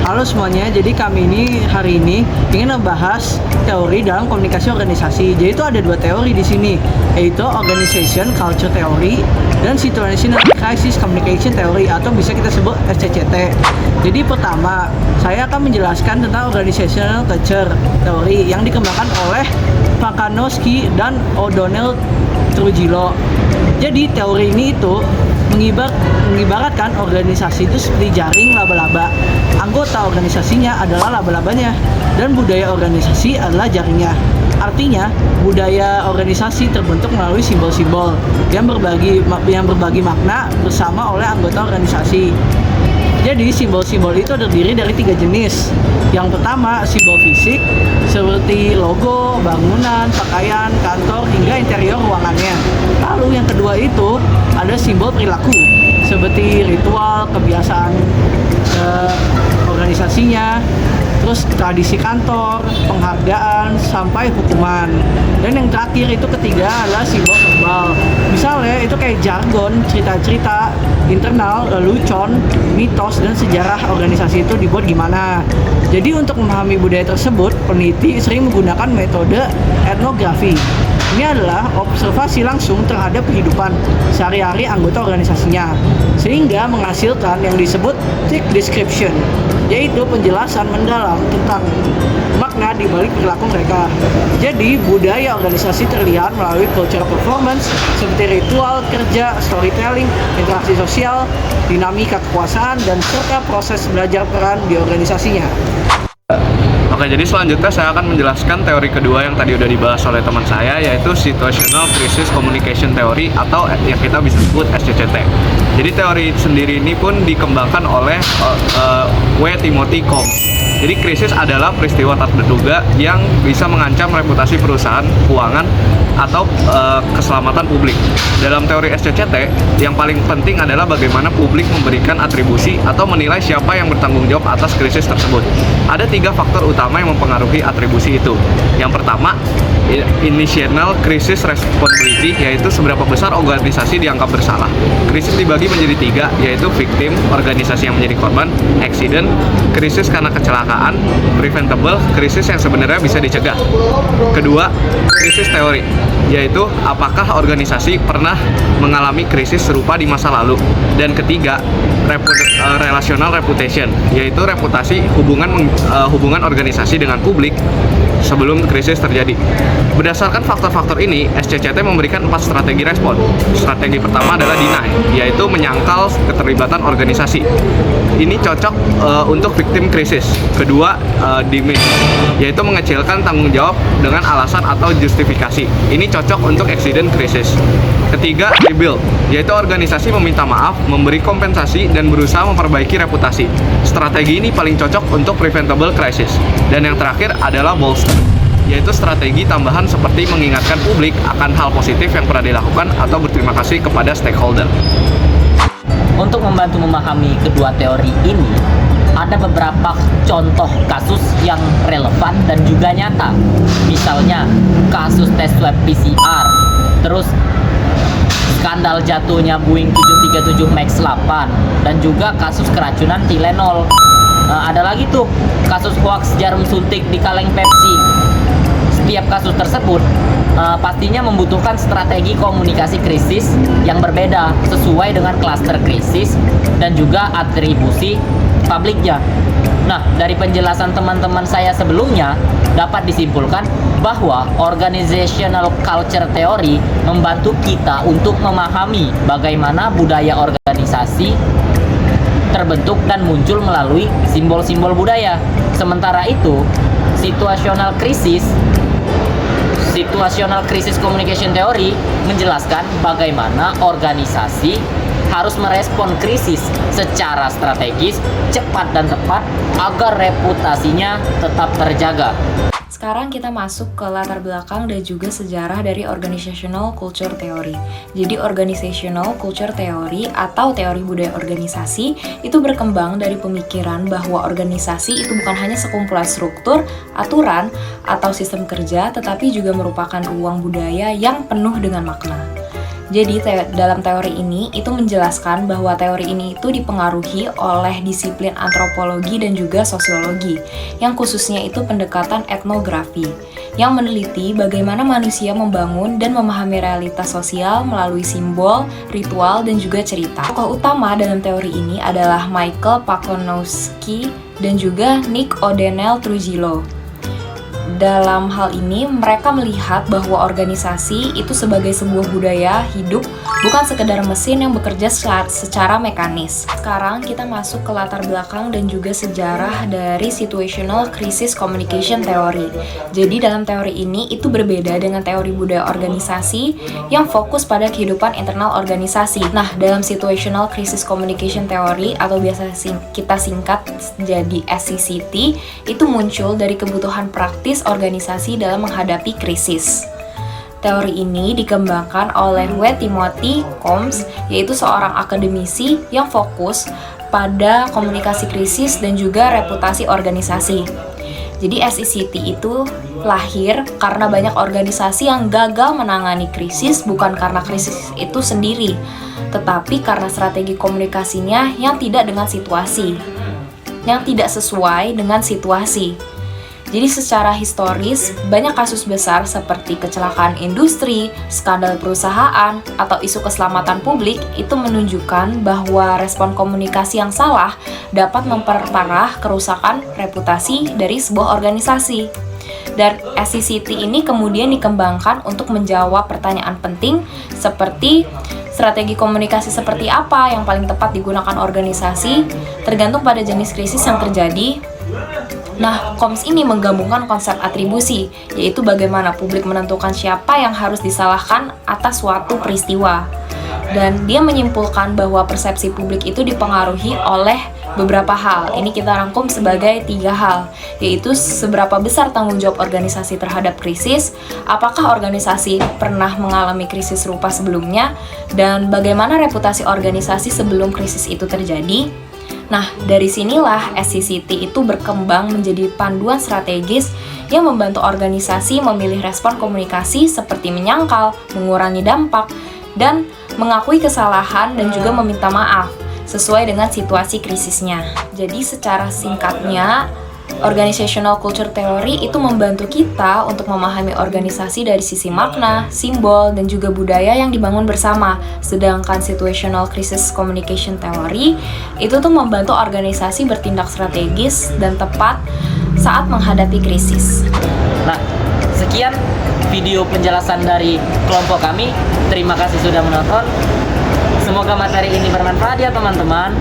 Halo semuanya, jadi kami hari ini ingin membahas teori dalam komunikasi organisasi. Jadi itu ada dua teori di sini, yaitu Organization Culture Theory dan Situational Crisis Communication Theory atau bisa kita sebut SCCT. Jadi pertama, saya akan menjelaskan tentang Organizational Culture Theory yang dikembangkan oleh Pakanowski dan O'Donnell Trujillo. Jadi teori ini itu mengibaratkan organisasi itu seperti jaring laba-laba. Anggota organisasinya adalah laba-labanya dan budaya organisasi adalah jaringnya. Artinya, budaya organisasi terbentuk melalui simbol-simbol yang berbagi makna bersama oleh anggota organisasi. Jadi simbol-simbol itu terdiri dari 3 jenis. Yang pertama, simbol fisik seperti logo, bangunan, pakaian, kantor, hingga interior ruangannya. Lalu yang kedua itu ada simbol perilaku seperti ritual, kebiasaan organisasinya, terus tradisi kantor, penghargaan, sampai hukuman. Dan yang terakhir itu ketiga adalah simbol verbal. Misalnya itu kayak jargon, cerita-cerita internal, lelucon, mitos, dan sejarah organisasi itu dibuat gimana. Jadi untuk memahami budaya tersebut, peneliti sering menggunakan metode etnografi. Ini adalah observasi langsung terhadap kehidupan sehari-hari anggota organisasinya, sehingga menghasilkan yang disebut thick description, yaitu penjelasan mendalam tentang makna di balik perilaku mereka. Jadi budaya organisasi terlihat melalui cultural performance seperti ritual kerja, storytelling, interaksi sosial, dinamika kekuasaan, dan serta proses belajar peran di organisasinya. Oke, jadi selanjutnya saya akan menjelaskan teori kedua yang tadi udah dibahas oleh teman saya, yaitu Situational Crisis Communication Theory atau yang kita bisa sebut SCCT. Jadi teori sendiri ini pun dikembangkan oleh W. Timothy Combs. Jadi krisis adalah peristiwa tak terduga yang bisa mengancam reputasi perusahaan, keuangan, atau keselamatan publik. Dalam teori SCCT, yang paling penting adalah bagaimana publik memberikan atribusi atau menilai siapa yang bertanggung jawab atas krisis tersebut. Ada 3 faktor utama yang mempengaruhi atribusi itu. Yang pertama, Initial Crisis Responsibility, yaitu seberapa besar organisasi dianggap bersalah. Krisis dibagi menjadi 3, yaitu victim, organisasi yang menjadi korban, accident, krisis karena kecelakaan, preventable, krisis yang sebenarnya bisa dicegah. Kedua, krisis teori, yaitu apakah organisasi pernah mengalami krisis serupa di masa lalu. Dan ketiga, relational reputation, yaitu reputasi hubungan organisasi dengan publik sebelum krisis terjadi. Berdasarkan faktor-faktor ini, SCCT memberikan 4 strategi respon. Strategi pertama adalah deny, yaitu menyangkal keterlibatan organisasi. Ini cocok untuk victim krisis. Kedua, diminish, yaitu mengecilkan tanggung jawab dengan alasan atau justifikasi. Ini cocok untuk accident krisis. Ketiga, rebuild, yaitu organisasi meminta maaf, memberi kompensasi, dan berusaha memperbaiki reputasi. Strategi ini paling cocok untuk preventable crisis. Dan yang terakhir adalah bolster, yaitu strategi tambahan seperti mengingatkan publik akan hal positif yang pernah dilakukan atau berterima kasih kepada stakeholder. Untuk membantu memahami kedua teori ini, ada beberapa contoh kasus yang relevan dan juga nyata. Misalnya, kasus tes swab PCR, terus skandal jatuhnya Boeing 737 MAX 8, dan juga kasus keracunan Tylenol. Ada lagi tuh, kasus hoax jarum suntik di kaleng Pepsi. Setiap kasus tersebut pastinya membutuhkan strategi komunikasi krisis yang berbeda sesuai dengan klaster krisis dan juga atribusi publiknya. Nah, dari penjelasan teman-teman saya sebelumnya dapat disimpulkan bahwa organizational culture theory membantu kita untuk memahami bagaimana budaya organisasi terbentuk dan muncul melalui simbol-simbol budaya. Sementara itu, situational crisis communication theory menjelaskan bagaimana organisasi harus merespon krisis secara strategis, cepat dan tepat agar reputasinya tetap terjaga. Sekarang kita masuk ke latar belakang dan juga sejarah dari Organizational Culture Theory. Jadi Organizational Culture Theory atau teori budaya organisasi itu berkembang dari pemikiran bahwa organisasi itu bukan hanya sekumpulan struktur, aturan, atau sistem kerja, tetapi juga merupakan ruang budaya yang penuh dengan makna. Jadi dalam teori ini itu menjelaskan bahwa teori ini itu dipengaruhi oleh disiplin antropologi dan juga sosiologi, yang khususnya itu pendekatan etnografi, yang meneliti bagaimana manusia membangun dan memahami realitas sosial melalui simbol, ritual, dan juga cerita. Tokoh utama dalam teori ini adalah Michael Pakonowski dan juga Nick O'Donnell Trujillo. Dalam hal ini, mereka melihat bahwa organisasi itu sebagai sebuah budaya hidup, bukan sekedar mesin yang bekerja secara mekanis. Sekarang kita masuk ke latar belakang dan juga sejarah dari Situational Crisis Communication Theory. Jadi dalam teori ini itu berbeda dengan teori budaya organisasi yang fokus pada kehidupan internal organisasi. Nah, dalam Situational Crisis Communication Theory atau biasa kita singkat jadi SCCT, itu muncul dari kebutuhan praktis organisasi dalam menghadapi krisis. Teori ini dikembangkan oleh W. Timothy Combs, yaitu seorang akademisi yang fokus pada komunikasi krisis dan juga reputasi organisasi. Jadi SCCT itu lahir karena banyak organisasi yang gagal menangani krisis bukan karena krisis itu sendiri, tetapi karena strategi komunikasinya yang tidak sesuai dengan situasi. Jadi secara historis, banyak kasus besar seperti kecelakaan industri, skandal perusahaan, atau isu keselamatan publik itu menunjukkan bahwa respon komunikasi yang salah dapat memperparah kerusakan reputasi dari sebuah organisasi. Dan SCCT ini kemudian dikembangkan untuk menjawab pertanyaan penting seperti strategi komunikasi seperti apa yang paling tepat digunakan organisasi tergantung pada jenis krisis yang terjadi. Nah, Combs ini menggabungkan konsep atribusi, yaitu bagaimana publik menentukan siapa yang harus disalahkan atas suatu peristiwa. Dan dia menyimpulkan bahwa persepsi publik itu dipengaruhi oleh beberapa hal. Ini kita rangkum sebagai 3 hal, yaitu seberapa besar tanggung jawab organisasi terhadap krisis, apakah organisasi pernah mengalami krisis serupa sebelumnya, dan bagaimana reputasi organisasi sebelum krisis itu terjadi. Nah, dari sinilah SCCT itu berkembang menjadi panduan strategis yang membantu organisasi memilih respon komunikasi seperti menyangkal, mengurangi dampak, dan mengakui kesalahan dan juga meminta maaf sesuai dengan situasi krisisnya. Jadi secara singkatnya, Organizational Culture Theory itu membantu kita untuk memahami organisasi dari sisi makna, simbol, dan juga budaya yang dibangun bersama. Sedangkan Situational Crisis Communication Theory itu tuh membantu organisasi bertindak strategis dan tepat saat menghadapi krisis. Nah, sekian video penjelasan dari kelompok kami. Terima kasih sudah menonton. Semoga materi ini bermanfaat ya teman-teman.